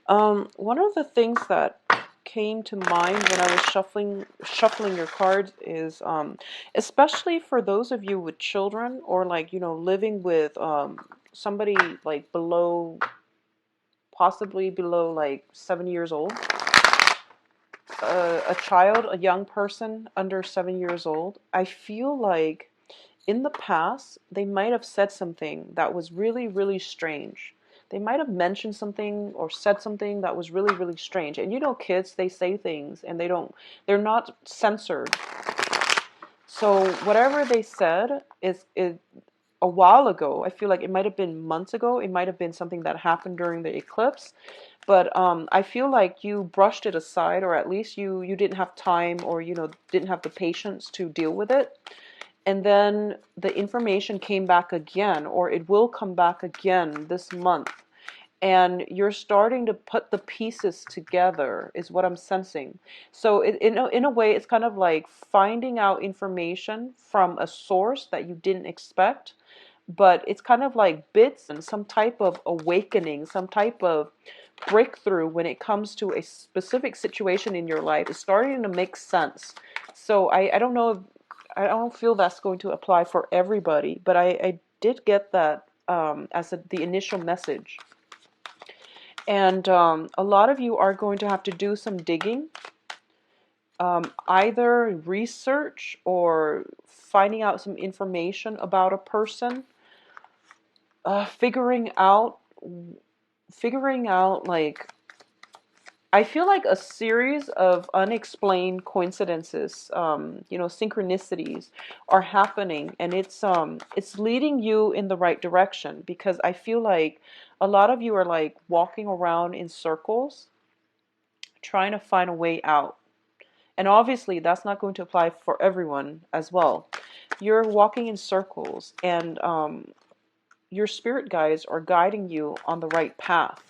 One of the things that came to mind when I was shuffling your cards is especially for those of you with children or like, living with somebody like possibly below like 7 years old, a child, a young person under 7 years old. I feel like in the past, they might have said something that was really, really strange. They might have mentioned something or said something that was really, really strange. And kids, they say things and they're not censored. So whatever they said is a while ago. I feel like it might have been months ago. It might have been something that happened during the eclipse. But I feel like you brushed it aside, or at least you didn't have time, or didn't have the patience to deal with it. And then the information came back again, or it will come back again this month. And you're starting to put the pieces together, is what I'm sensing. So, in a way, it's kind of like finding out information from a source that you didn't expect, but it's kind of like bits and some type of awakening, some type of breakthrough when it comes to a specific situation in your life. It's starting to make sense. So I don't know, I don't feel that's going to apply for everybody, but I did get that as the initial message. And a lot of you are going to have to do some digging, either research or finding out some information about a person, uh, figuring out, figuring out like I feel like a series of unexplained coincidences, synchronicities are happening, and it's leading you in the right direction because I feel like a lot of you are like walking around in circles trying to find a way out. And obviously, that's not going to apply for everyone as well. You're walking in circles, and your spirit guides are guiding you on the right path.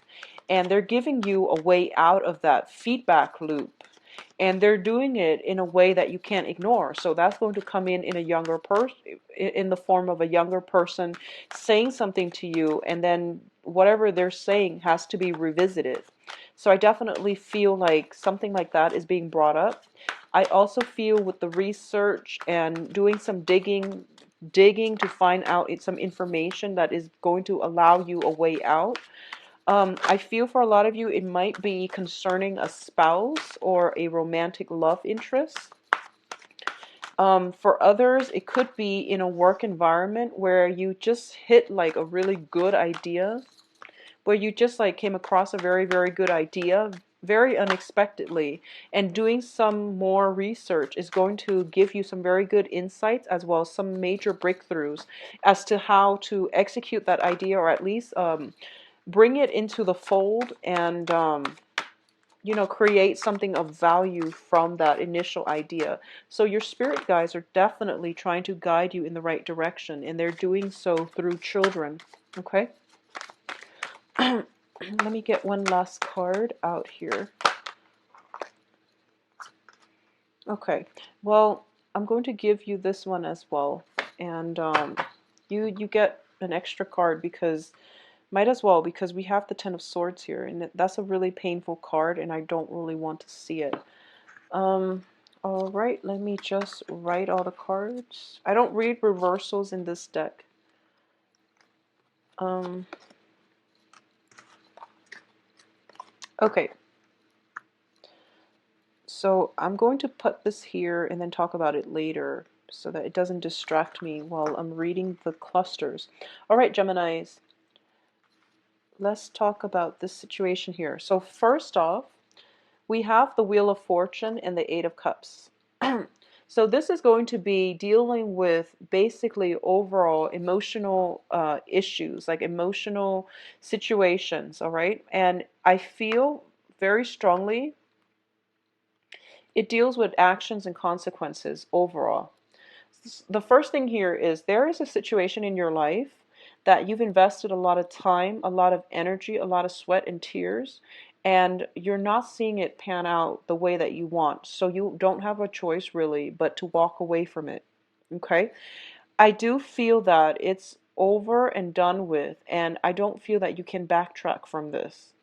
And they're giving you a way out of that feedback loop. And they're doing it in a way that you can't ignore. So that's going to come in a younger person, in the form of a younger person saying something to you, and then whatever they're saying has to be revisited. So I definitely feel like something like that is being brought up. I also feel with the research and doing some digging to find out some information that is going to allow you a way out. I feel for a lot of you, it might be concerning a spouse or a romantic love interest. For others, it could be in a work environment where you just hit like a really good idea, where you just like came across a very, very good idea very unexpectedly, and doing some more research is going to give you some very good insights as well as some major breakthroughs as to how to execute that idea, or at least bring it into the fold and create something of value from that initial idea. So your spirit guides are definitely trying to guide you in the right direction, and they're doing so through children. Okay. Let me get one last card out here. Okay, well, I'm going to give you this one as well, and you get an extra card because might as well, because we have the Ten of Swords here, and that's a really painful card, and I don't really want to see it. Um, all right, let me just write all the cards. I don't read reversals in this deck. Um, okay, so I'm going to put this here and then talk about it later so that it doesn't distract me while I'm reading the clusters. All right, Geminis, let's talk about this situation here. So first off, we have the Wheel of Fortune and the Eight of Cups. So this is going to be dealing with basically overall emotional issues, like emotional situations, all right? And I feel very strongly it deals with actions and consequences overall. The first thing here is there is a situation in your life that you've invested a lot of time, a lot of energy, a lot of sweat and tears, and you're not seeing it pan out the way that you want. So you don't have a choice really but to walk away from it. Okay? I do feel that it's over and done with, and I don't feel that you can backtrack from this.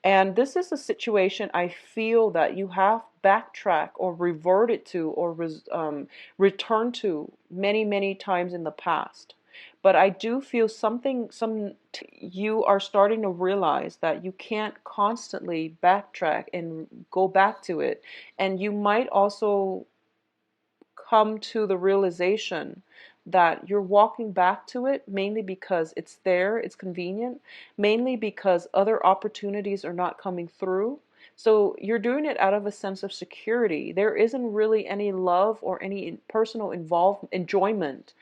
And this is a situation I feel that you have backtracked or reverted to or returned to many, many times in the past. But I do feel you are starting to realize that you can't constantly backtrack and go back to it. And you might also come to the realization that you're walking back to it mainly because it's there, it's convenient, mainly because other opportunities are not coming through. So you're doing it out of a sense of security. There isn't really any love or any personal enjoyment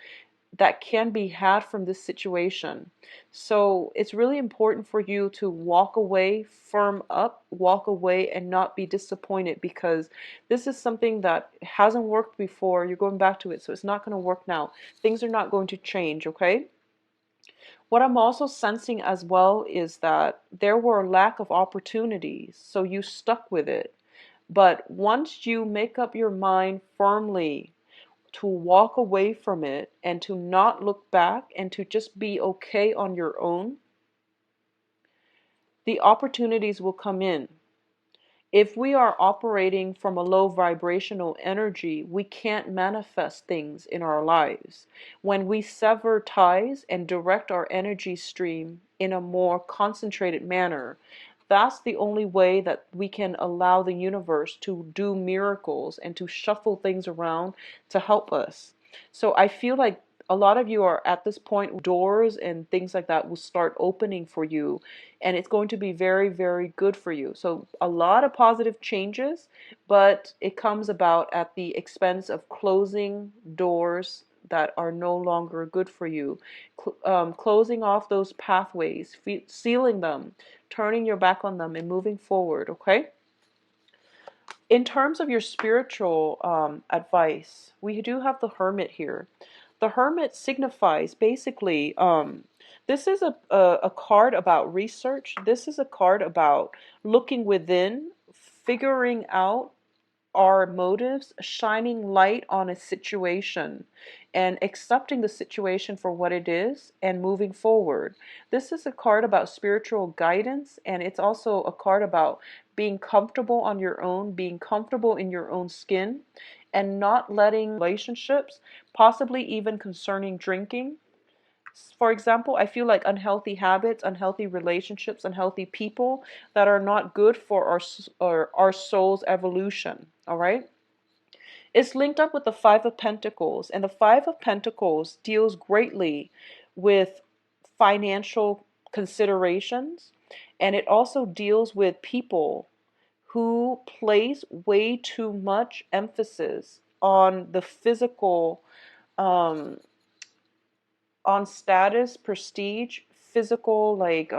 that can be had from this situation. So it's really important for you to walk away, firm up, walk away, and not be disappointed, because this is something that hasn't worked before. You're going back to it, so it's not going to work now. Things are not going to change, okay? What I'm also sensing as well is that there were a lack of opportunities, so you stuck with it. But once you make up your mind firmly to walk away from it and to not look back and to just be okay on your own, the opportunities will come in. If we are operating from a low vibrational energy, we can't manifest things in our lives. When we sever ties and direct our energy stream in a more concentrated manner, that's the only way that we can allow the universe to do miracles and to shuffle things around to help us. So I feel like a lot of you are at this point, doors and things like that will start opening for you, and it's going to be very, very good for you. So a lot of positive changes, but it comes about at the expense of closing doors that are no longer good for you, closing off those pathways, sealing them, turning your back on them, and moving forward, okay? In terms of your spiritual advice, we do have the Hermit here. The Hermit signifies basically, this is a card about research. This is a card about looking within, figuring out our motives, shining light on a situation, and accepting the situation for what it is and moving forward. This is a card about spiritual guidance, and it's also a card about being comfortable on your own, being comfortable in your own skin, and not letting relationships, possibly even concerning drinking. For example, I feel like unhealthy habits, unhealthy relationships, unhealthy people that are not good for our soul's evolution, all right? It's linked up with the Five of Pentacles, and the Five of Pentacles deals greatly with financial considerations, and it also deals with people who place way too much emphasis on the physical, um, on status, prestige, physical, like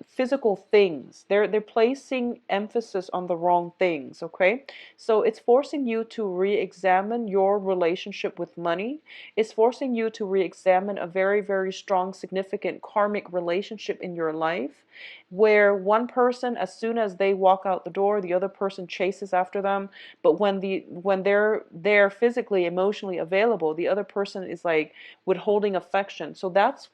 physical things. They're placing emphasis on the wrong things, okay? So it's forcing you to re-examine your relationship with money. It's forcing you to re-examine a very, very strong, significant karmic relationship in your life, where one person, as soon as they walk out the door, the other person chases after them. But when they're physically, emotionally available, the other person is like withholding affection. So that's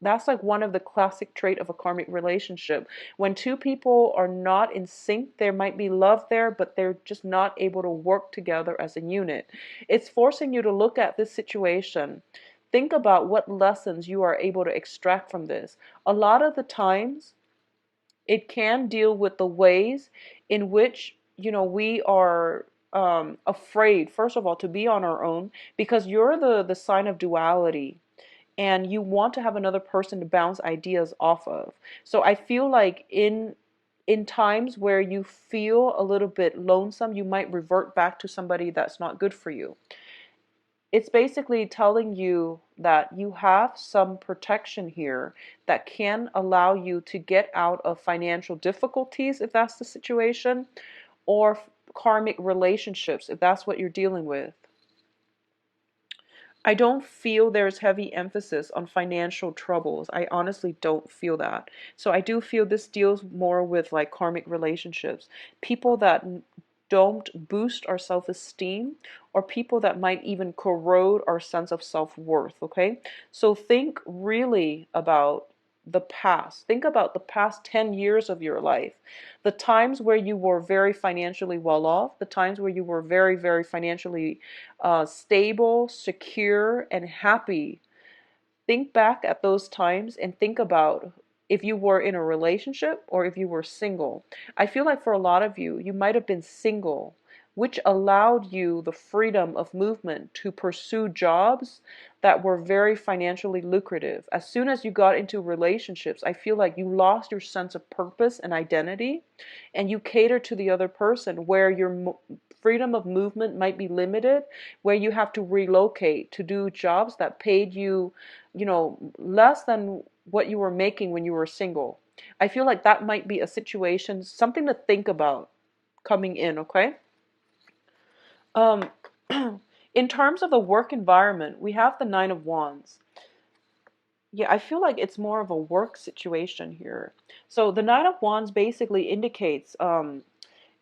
like one of the classic trait of a karmic relationship. When two people are not in sync, there might be love there, but they're just not able to work together as a unit. It's forcing you to look at this situation. Think about what lessons you are able to extract from this. A lot of the times, it can deal with the ways in which, we are afraid, first of all, to be on our own, because you're the sign of duality, and you want to have another person to bounce ideas off of. So I feel like in times where you feel a little bit lonesome, you might revert back to somebody that's not good for you. It's basically telling you that you have some protection here that can allow you to get out of financial difficulties if that's the situation, or karmic relationships if that's what you're dealing with. I don't feel there's heavy emphasis on financial troubles. I honestly don't feel that. So I do feel this deals more with like karmic relationships. People that don't boost our self-esteem, or people that might even corrode our sense of self-worth, okay? So think really about the past. Think about the past 10 years of your life. The times where you were very financially well off, the times where you were very, very financially stable, secure, and happy. Think back at those times and think about if you were in a relationship or if you were single. I feel like for a lot of you, you might have been single, which allowed you the freedom of movement to pursue jobs that were very financially lucrative. As soon as you got into relationships, I feel like you lost your sense of purpose and identity, and you cater to the other person where your freedom of movement might be limited, where you have to relocate to do jobs that paid you, less than what you were making when you were single. I feel like that might be a situation, something to think about coming in, okay? Um, in terms of the work environment, we have the Nine of Wands. Yeah, I feel like it's more of a work situation here. So the Nine of Wands basically indicates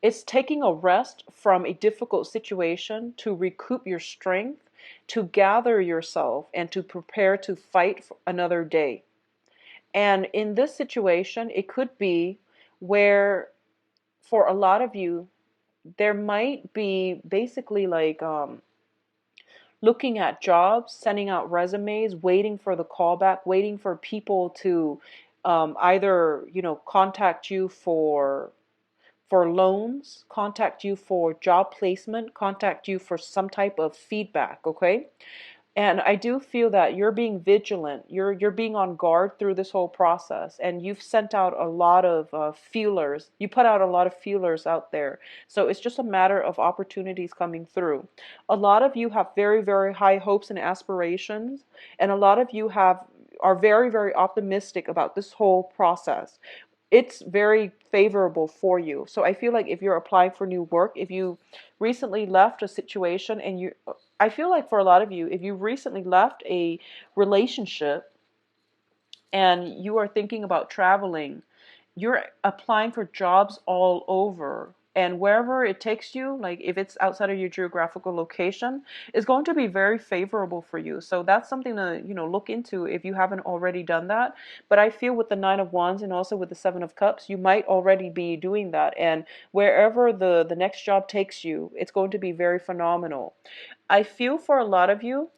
it's taking a rest from a difficult situation to recoup your strength, to gather yourself, and to prepare to fight for another day. And in this situation, it could be where, for a lot of you, there might be basically like looking at jobs, sending out resumes, waiting for the callback, waiting for people to either, contact you for loans, contact you for job placement, contact you for some type of feedback, okay? And I do feel that you're being vigilant. You're being on guard through this whole process, and you've sent out a lot of feelers. You put out a lot of feelers out there. So it's just a matter of opportunities coming through. A lot of you have very, very high hopes and aspirations, and a lot of you are very, very optimistic about this whole process. It's very favorable for you. So I feel like if you're applying for new work, if you recently left a situation and I feel like for a lot of you, if you recently left a relationship and you are thinking about traveling, you're applying for jobs all over. And wherever it takes you, like if it's outside of your geographical location, is going to be very favorable for you. So that's something to, look into if you haven't already done that. But I feel with the Nine of Wands and also with the Seven of Cups, you might already be doing that. And wherever the next job takes you, it's going to be very phenomenal. I feel for a lot of you,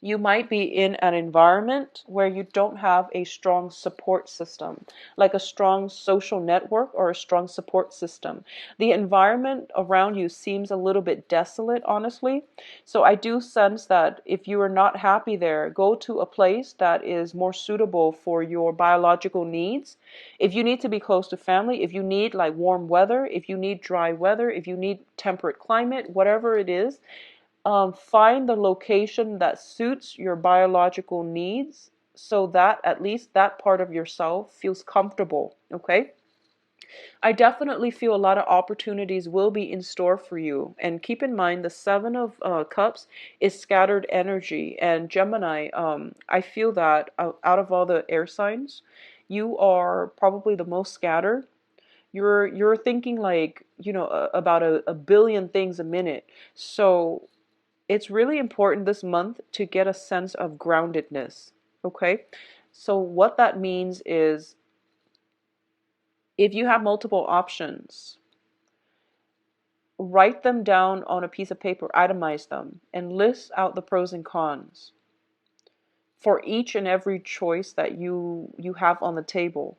you might be in an environment where you don't have a strong support system, like a strong social network or a strong support system. The environment around you seems a little bit desolate, honestly. So I do sense that if you are not happy there, go to a place that is more suitable for your biological needs. If you need to be close to family, if you need like warm weather, if you need dry weather, if you need temperate climate, whatever it is, find the location that suits your biological needs so that at least that part of yourself feels comfortable, okay? I definitely feel a lot of opportunities will be in store for you. And keep in mind, the Seven of Cups is scattered energy. And Gemini, I feel that out of all the air signs, you are probably the most scattered. You're thinking like, about a billion things a minute. So it's really important this month to get a sense of groundedness, okay? So what that means is if you have multiple options, write them down on a piece of paper, itemize them, and list out the pros and cons for each and every choice that you have on the table.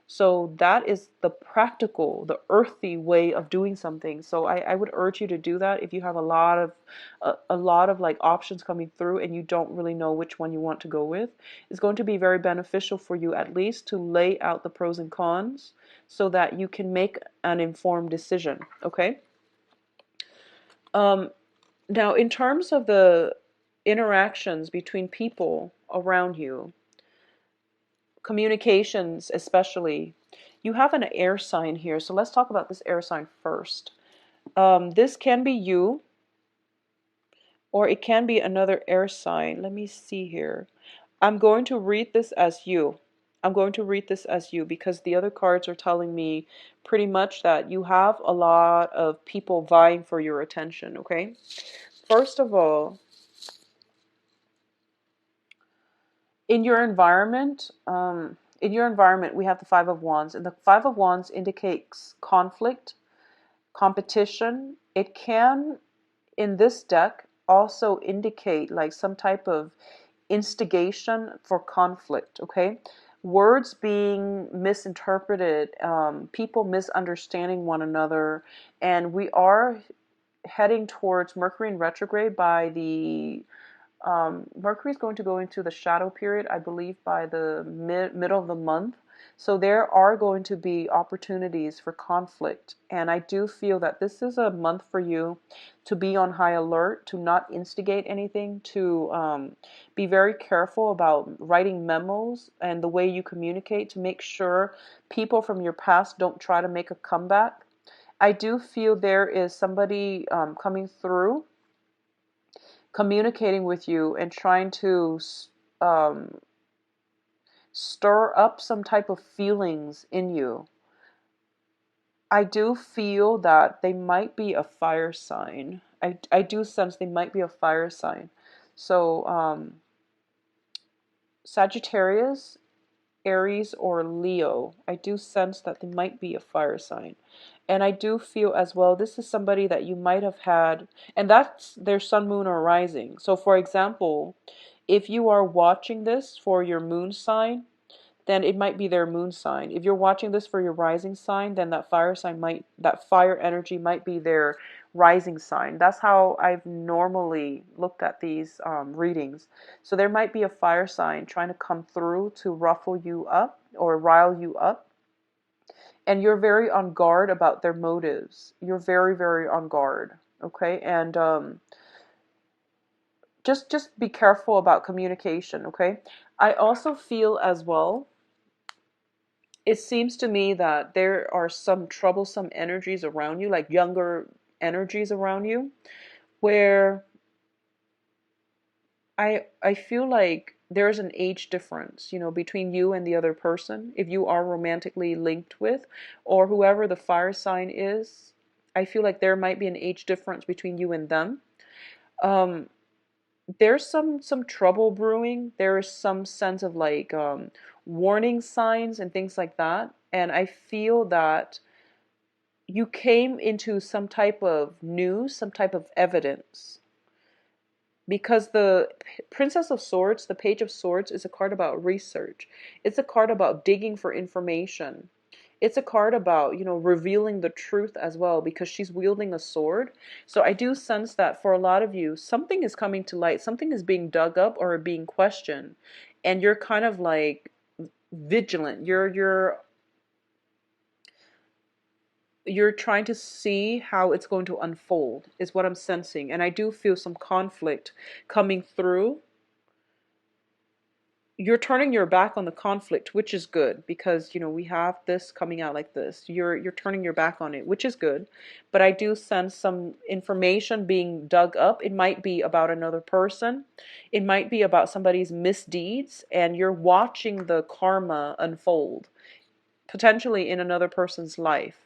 So that is the practical, the earthy way of doing something. So I would urge you to do that if you have a lot of like options coming through and you don't really know which one you want to go with. It's going to be very beneficial for you at least to lay out the pros and cons so that you can make an informed decision. Okay. Now, in terms of the interactions between people around you, communications especially, you have an air sign here. So let's talk about this air sign first. This can be you, or it can be another air sign. Let me see here. I'm going to read this as you. I'm going to read this as you because the other cards are telling me pretty much that you have a lot of people vying for your attention, okay? First of all, in your environment, in your environment, we have the Five of Wands, and the Five of Wands indicates conflict, competition. It can, in this deck, also indicate like some type of instigation for conflict, okay? Words being misinterpreted, people misunderstanding one another, and we are heading towards Mercury in retrograde by the Mercury is going to go into the shadow period, I believe, by the middle of the month. So there are going to be opportunities for conflict. And I do feel that this is a month for you to be on high alert, to not instigate anything, to be very careful about writing memos and the way you communicate, to make sure people from your past don't try to make a comeback. I do feel there is somebody coming through, communicating with you and trying to um, stir up some type of feelings in you. I do feel that they might be a fire sign. I do sense they might be a fire sign. So, Sagittarius, Aries, or Leo, I do sense that they might be a fire sign. And I do feel as well, this is somebody that you might have had, and that's their sun, moon, or rising. So, for example, if you are watching this for your moon sign, then it might be their moon sign. If you're watching this for your rising sign, then that fire energy might be their rising sign. That's how I've normally looked at these readings. So there might be a fire sign trying to come through to ruffle you up or rile you up. And you're very on guard about their motives. You're very, very on guard. Okay. And just be careful about communication. Okay. I also feel as well, it seems to me that there are some troublesome energies around you, like younger energies around you, where I feel like there's an age difference, between you and the other person, if you are romantically linked with, or whoever the fire sign is. I feel like there might be an age difference between you and them. Um, there's some trouble brewing. There is some sense of like warning signs and things like that. And I feel that you came into some type of news, some type of evidence. Because the Princess of Swords, the Page of Swords, is a card about research. It's a card about digging for information. It's a card about, revealing the truth as well, because she's wielding a sword. So I do sense that for a lot of you, something is coming to light, something is being dug up or being questioned. And you're kind of like vigilant. You're trying to see how it's going to unfold, is what I'm sensing. And I do feel some conflict coming through. You're turning your back on the conflict, which is good, because we have this coming out like this. You're turning your back on it, which is good. But I do sense some information being dug up. It might be about another person. It might be about somebody's misdeeds, and you're watching the karma unfold, potentially in another person's life.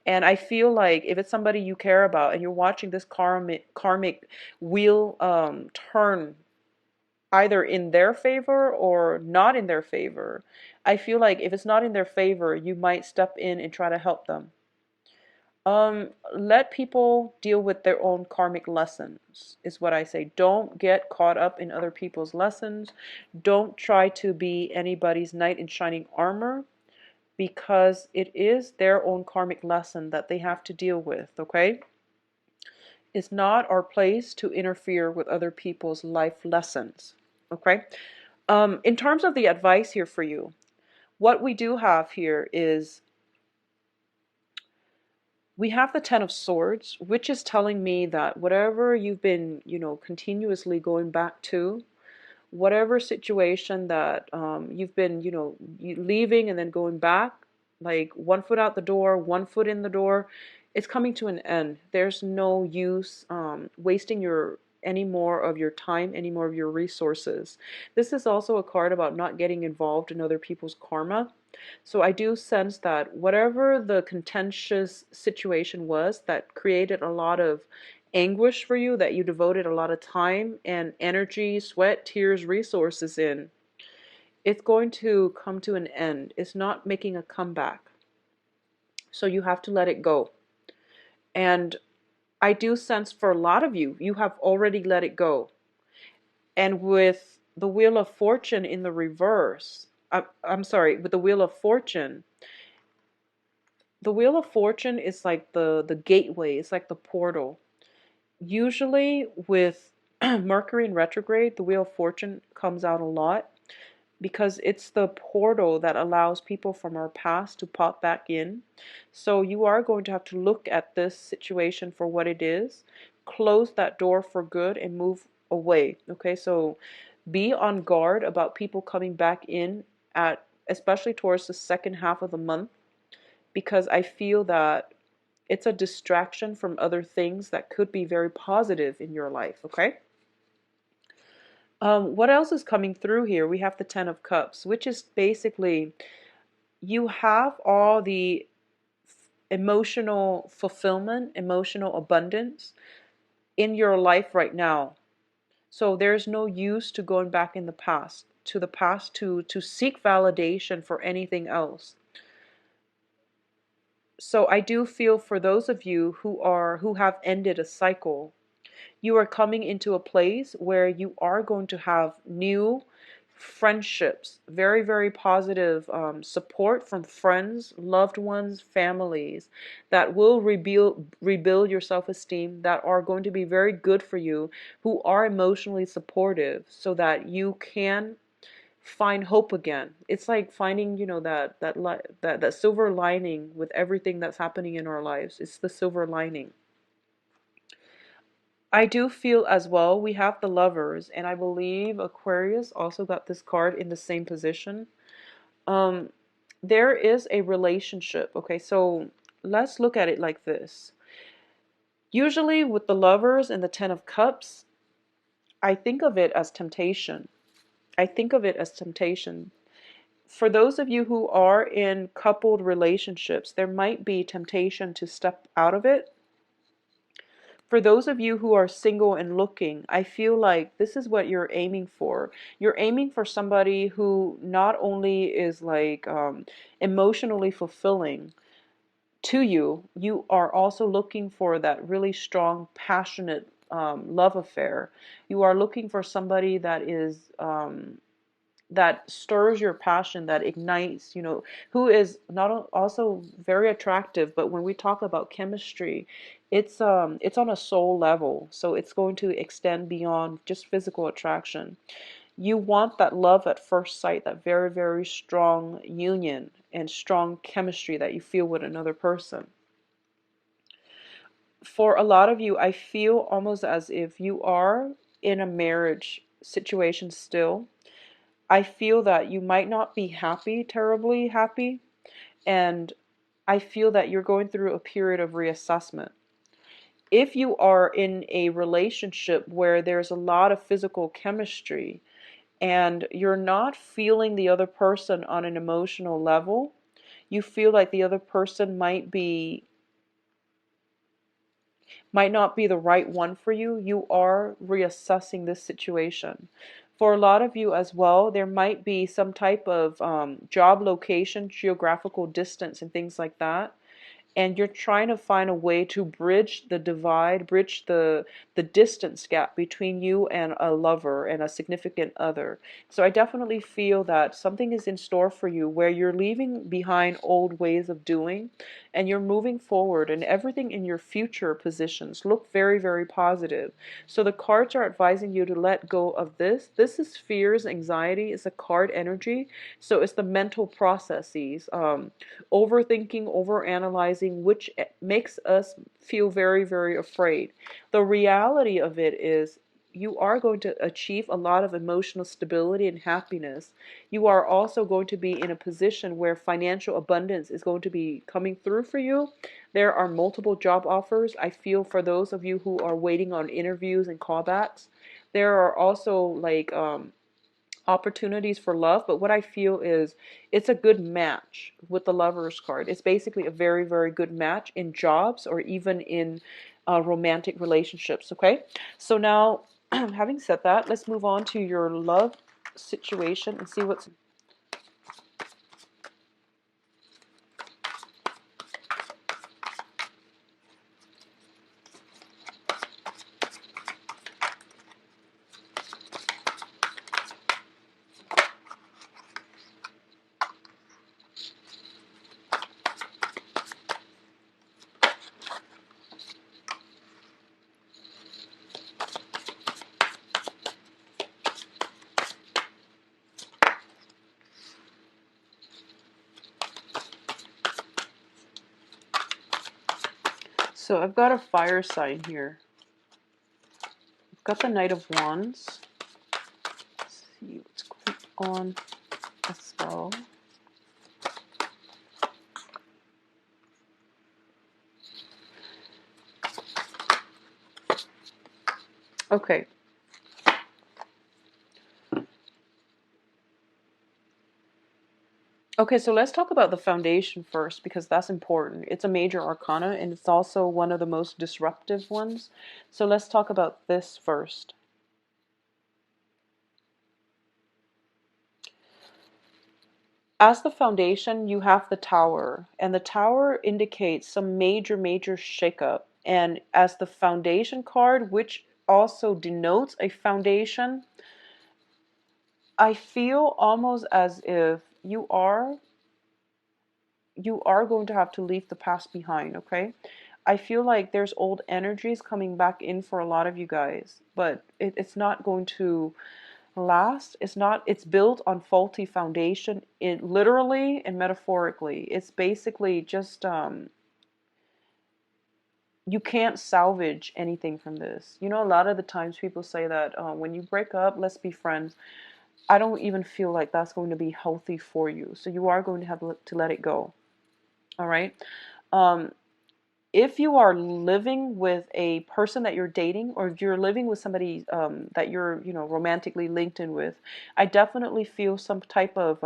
And I feel like if it's somebody you care about and you're watching this karmic wheel turn either in their favor or not in their favor, I feel like if it's not in their favor, you might step in and try to help them. Let people deal with their own karmic lessons, is what I say. Don't get caught up in other people's lessons. Don't try to be anybody's knight in shining armor, because it is their own karmic lesson that they have to deal with, okay? It's not our place to interfere with other people's life lessons, okay? In terms of the advice here for you, what we do have here is we have the Ten of Swords, which is telling me that whatever you've been, continuously going back to, whatever situation that you've been, leaving and then going back, like one foot out the door, one foot in the door, it's coming to an end. There's no use wasting any more of your time, any more of your resources. This is also a card about not getting involved in other people's karma. So I do sense that whatever the contentious situation was that created a lot of anguish for you, that you devoted a lot of time and energy, sweat, tears, resources in, it's going to come to an end. It's not making a comeback. So you have to let it go. And I do sense for a lot of you, you have already let it go. And with the Wheel of Fortune in the reverse, I'm sorry, with the Wheel of Fortune, the Wheel of Fortune is like the gateway, it's like the portal. Usually with Mercury in retrograde, the Wheel of Fortune comes out a lot because it's the portal that allows people from our past to pop back in. So you are going to have to look at this situation for what it is, close that door for good, and move away. Okay, so be on guard about people coming back in at, especially towards the second half of the month, because I feel that it's a distraction from other things that could be very positive in your life. Okay. What else is coming through here? We have the Ten of Cups, which is basically you have all the emotional fulfillment, emotional abundance in your life right now. So there's no use to going back in the past, to seek validation for anything else. So I do feel for those of you who have ended a cycle, you are coming into a place where you are going to have new friendships, very, very positive support from friends, loved ones, families that will rebuild your self-esteem, that are going to be very good for you, who are emotionally supportive so that you can find hope again. It's like finding, that silver lining with everything that's happening in our lives. It's the silver lining. I do feel as well, we have the Lovers, and I believe Aquarius also got this card in the same position. Um, there is a relationship. Okay, so let's look at it like this. Usually with the Lovers and the Ten of Cups, I think of it as temptation. I think of it as temptation. For those of you who are in coupled relationships, there might be temptation to step out of it. For those of you who are single and looking, I feel like this is what you're aiming for. You're aiming for somebody who not only is like emotionally fulfilling to you, you are also looking for that really strong, passionate love affair. You are looking for somebody that is that stirs your passion, that ignites, who is not also very attractive, but when we talk about chemistry, it's on a soul level, so it's going to extend beyond just physical attraction. You want that love at first sight, that very, very strong union and strong chemistry that you feel with another person. For a lot of you, I feel almost as if you are in a marriage situation still. I feel that you might not be happy, terribly happy, and I feel that you're going through a period of reassessment. If you are in a relationship where there's a lot of physical chemistry and you're not feeling the other person on an emotional level, you feel like the other person might not be the right one for you, you are reassessing this situation. For a lot of you as well, there might be some type of job location, geographical distance, and things like that, and you're trying to find a way to bridge the divide, bridge the distance gap between you and a lover and a significant other. So I definitely feel that something is in store for you where you're leaving behind old ways of doing and you're moving forward, and everything in your future positions look very, very positive. So the cards are advising you to let go of this. This is fears, anxiety. It's a card energy. So it's the mental processes, overthinking, overanalyzing, which makes us feel very, very afraid. The reality of it is you are going to achieve a lot of emotional stability and happiness. You are also going to be in a position where financial abundance is going to be coming through for you. There are multiple job offers. I feel for those of you who are waiting on interviews and callbacks, there are also like opportunities for love, but what I feel is it's a good match with the Lovers card. It's basically a very, very good match in jobs or even in romantic relationships. Okay, so now having said that, let's move on to your love situation and see what's So I've got a fire sign here. I've got the Knight of Wands. Let's see what's going on as well. Okay. Okay, so let's talk about the foundation first because that's important. It's a major arcana and it's also one of the most disruptive ones. So let's talk about this first. As the foundation, you have the tower, and the tower indicates some major shakeup. And as the foundation card, which also denotes a foundation, I feel almost as if you are going to have to leave the past behind, okay? I feel like there's old energies coming back in for a lot of you guys, but it's not going to last. It's built on faulty foundation, it literally and metaphorically. It's basically just you can't salvage anything from this. You know, a lot of the times people say that when you break up, let's be friends. I don't even feel like that's going to be healthy for you. So you are going to have to let it go. All right. Um, if you are living with a person that you're dating, or if you're living with somebody that you're, romantically linked in with, I definitely feel some type of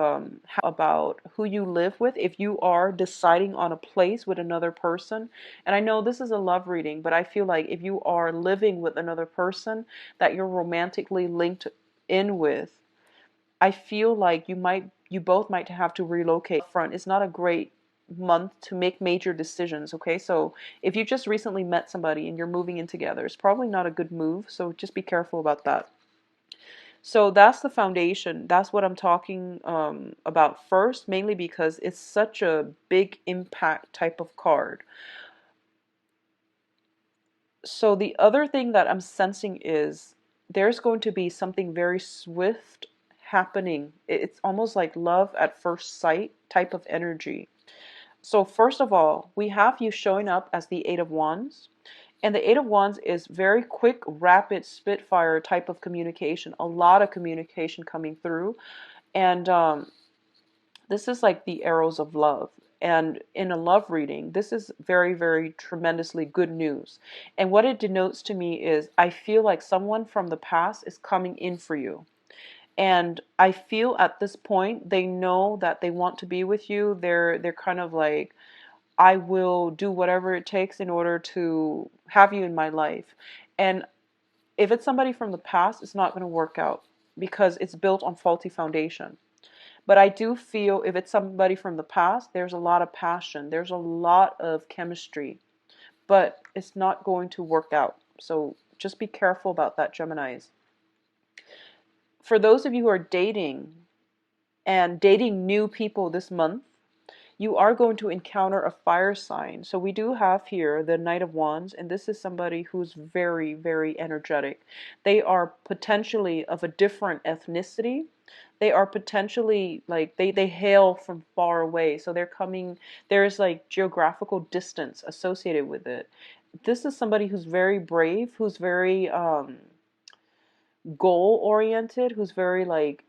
about who you live with. If you are deciding on a place with another person, and I know this is a love reading, but I feel like if you are living with another person that you're romantically linked in with, I feel like you both might have to relocate front. It's not a great month to make major decisions, okay? So if you just recently met somebody and you're moving in together, it's probably not a good move, so just be careful about that. So that's the foundation. That's what I'm talking about first, mainly because it's such a big impact type of card. So the other thing that I'm sensing is there's going to be something very swift happening. It's almost like love at first sight type of energy. So first of all, we have you showing up as the Eight of Wands. And the Eight of Wands is very quick, rapid, spitfire type of communication. A lot of communication coming through. And this is like the arrows of love. And in a love reading, this is very tremendously good news. And what it denotes to me is I feel like someone from the past is coming in for you. And I feel at this point they know that they want to be with you. They're kind of like, I will do whatever it takes in order to have you in my life. And if it's somebody from the past, it's not going to work out because it's built on faulty foundation. But I do feel if it's somebody from the past, there's a lot of passion, there's a lot of chemistry, but it's not going to work out. So just be careful about that, Geminis. For those of you who are dating and dating new people this month, you are going to encounter a fire sign. So we do have here the Knight of Wands, and this is somebody who's very energetic. They are potentially of a different ethnicity. They are potentially like they hail from far away. So they're coming, there's like geographical distance associated with it. This is somebody who's very brave, who's very goal oriented, who's very like,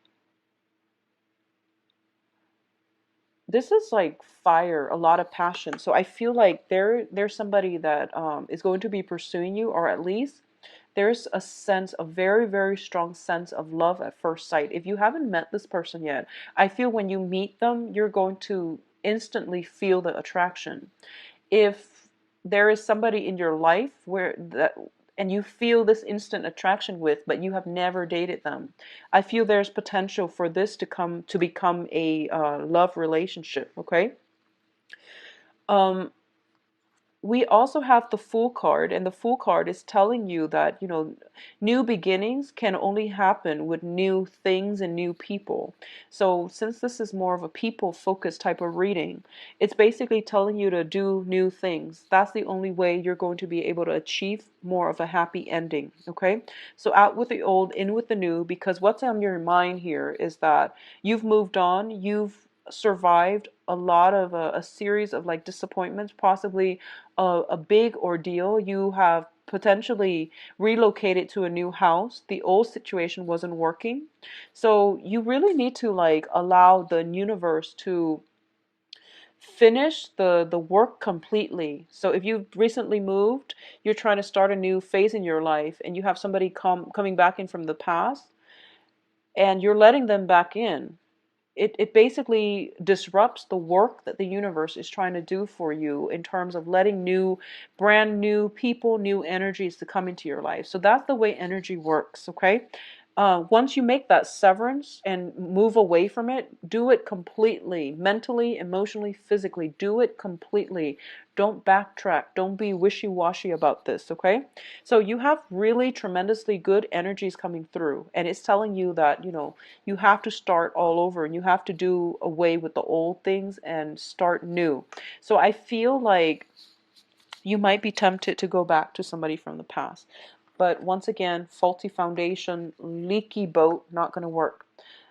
this is like fire, a lot of passion. So I feel like there's somebody that is going to be pursuing you, or at least there's a sense, a very strong sense of love at first sight. If you haven't met this person yet, I feel when you meet them, you're going to instantly feel the attraction. If there is somebody in your life where that and you feel this instant attraction with, but you have never dated them, I feel there's potential for this to become a love relationship. Okay. Um, we also have the Fool card, and the Fool card is telling you that, new beginnings can only happen with new things and new people. So since this is more of a people focused type of reading, it's basically telling you to do new things. That's the only way you're going to be able to achieve more of a happy ending. Okay, so out with the old, in with the new, because what's on your mind here is that you've moved on, you've survived a lot of a series of like disappointments, possibly a big ordeal. You have potentially relocated to a new house. The old situation wasn't working. So you really need to like allow the universe to finish the work completely. So if you've recently moved, you're trying to start a new phase in your life, and you have somebody coming back in from the past, and you're letting them back in, it basically disrupts the work that the universe is trying to do for you in terms of letting brand new people, new energies to come into your life. So that's the way energy works, okay? Once you make that severance and move away from it, do it completely, mentally, emotionally, physically. Do it completely. Don't backtrack. Don't be wishy-washy about this, okay? So you have really tremendously good energies coming through, and it's telling you that, you have to start all over, and you have to do away with the old things and start new. So I feel like you might be tempted to go back to somebody from the past. But once again, faulty foundation, leaky boat, not going to work.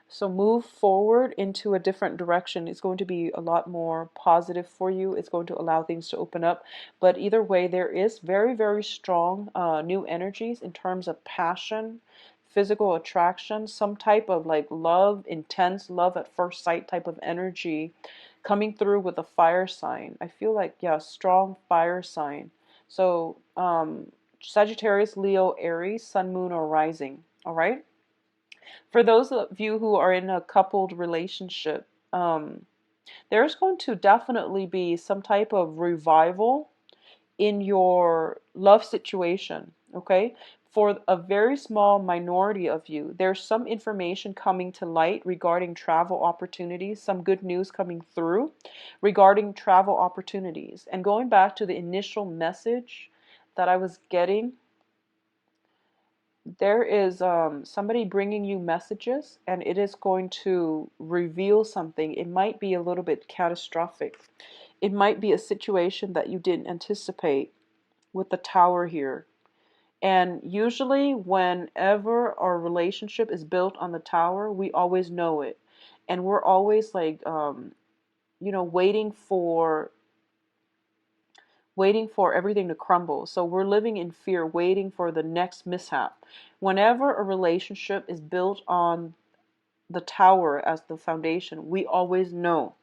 So move forward into a different direction. It's going to be a lot more positive for you. It's going to allow things to open up. But either way, there is very, very strong new energies in terms of passion, physical attraction, some type of like love, intense love at first sight type of energy coming through with a fire sign. I feel like, yeah, strong fire sign. So, Sagittarius, Leo, Aries, Sun, Moon, or Rising. All right. For those of you who are in a coupled relationship, there's going to definitely be some type of revival in your love situation, okay? For a very small minority of you, there's some information coming to light regarding travel opportunities, some good news coming through regarding travel opportunities. And going back to the initial message that I was getting, there is somebody bringing you messages, and it is going to reveal something. It might be a little bit catastrophic. It might be a situation that you didn't anticipate with the tower here. And usually whenever our relationship is built on the tower, we always know it. And we're always like, waiting for everything to crumble. So we're living in fear, waiting for the next mishap. Whenever a relationship is built on the tower as the foundation, we always know.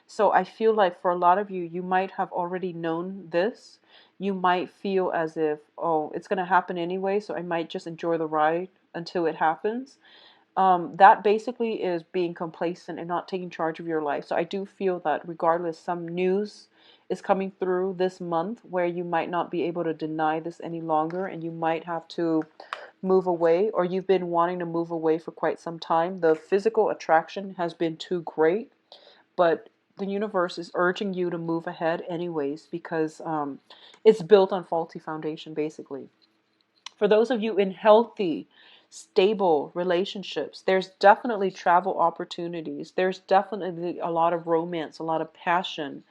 So I feel like for a lot of you, you might have already known this. You might feel as if, oh, it's going to happen anyway, so I might just enjoy the ride until it happens. That basically is being complacent and not taking charge of your life. So I do feel that regardless, some news is coming through this month where you might not be able to deny this any longer, and you might have to move away, or you've been wanting to move away for quite some time. The physical attraction has been too great, but the universe is urging you to move ahead anyways, because it's built on faulty foundation, basically. For those of you in healthy, stable relationships, there's definitely travel opportunities. There's definitely a lot of romance, a lot of passion,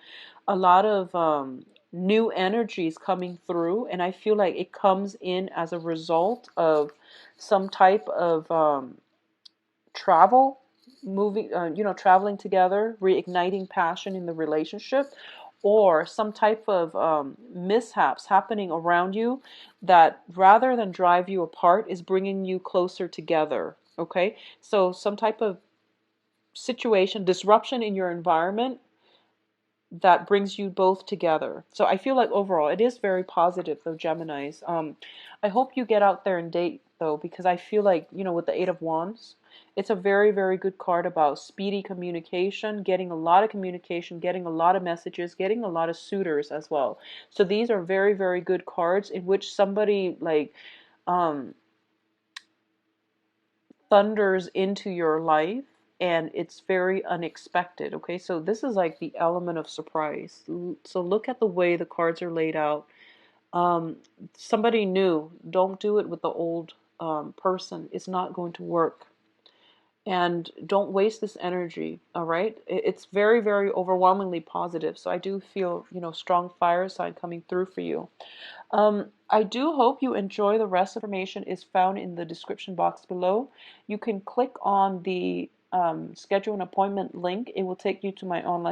a lot of new energies coming through. And I feel like it comes in as a result of some type of travel, moving, traveling together, reigniting passion in the relationship, or some type of mishaps happening around you that rather than drive you apart is bringing you closer together. Okay, so some type of situation, disruption in your environment that brings you both together. So I feel like overall it is very positive, though, Geminis. I hope you get out there and date, though, because I feel like, with the Eight of Wands, it's a very, very good card about speedy communication, getting a lot of communication, getting a lot of messages, getting a lot of suitors as well. So these are very, very good cards in which somebody like thunders into your life, and it's very unexpected. Okay, so this is like the element of surprise. So look at the way the cards are laid out. Somebody new. Don't do it with the old person. It's not going to work. And don't waste this energy. All right, it's very, very overwhelmingly positive. So I do feel, strong fire sign coming through for you. I do hope you enjoy. The rest of the information is found in the description box below. You can click on the schedule an appointment link. It will take you to my online